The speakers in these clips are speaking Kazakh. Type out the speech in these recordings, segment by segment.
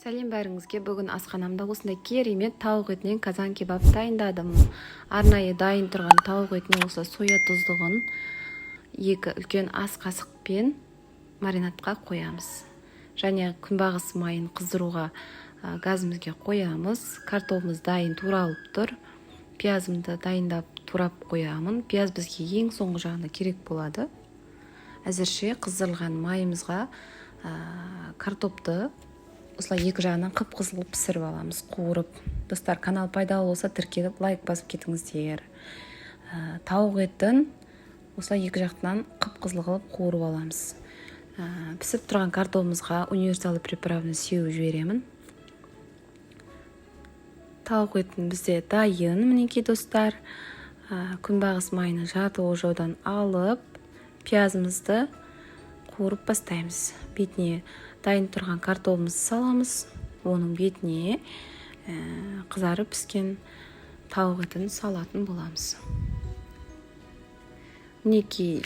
Сәлем бәріңізге. Бүгін асханамда осындай керемет тауық етінен казан кебаб дайындадым. Арнайы дайын тұрған тауық етіне осы соя тұздығын 2 үлкен ас қасықпен маринадқа қоямыз. Және күнбағыс майын қыздыруға газымызге қоямыз. Картопымыз дайын туралып тұр. Пиязымды дайындап турап қоямын. Пияз бізге ең соңғы жағында керек болады. Әзірше қыздырылған майымызға картопты осылай екі жағынан қып-қызыл пісіріп аламыз, қуырып. Достар, канал пайдалы болса тіркеліп, лайк басып кетіңіздер. Тауық етін осылай екі жақтан қып-қызыл қылып қуырып аламыз. Пісіп тұрған картопымызға универсалды приправаны сеуіп жіберемін. Тауық етін бізде дайын, мінекей достар. Күнбағыс майын жарты ожаудан алып, пиязымызды қуырып бастаймыз. Бетіне дайын тұрған картопымызды саламыз. Оның бетіне қызарып піскен тауық етін салатын боламыз. Мінекей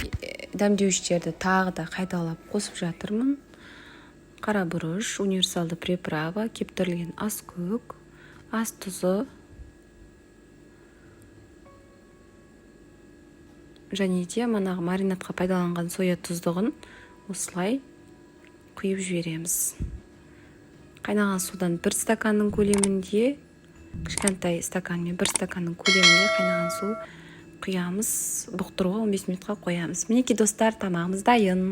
дәмдеуіштерді тағы да қайталап қосып жатырмын. Қара бұрыш, универсалды приправа, кептірілген ас көк, ас тұзы және де манағы маринадқа пайдаланған соя тұздығын осылай құйып жібереміз. Қайнаған судан 1 стаканның көлемінде, кішкентай стаканмен 1 стаканның көлемінде қайнаған су құямыз. Бұқтыруға 15 минутқа қоямыз. Мінекей достар, тамағымыз дайын.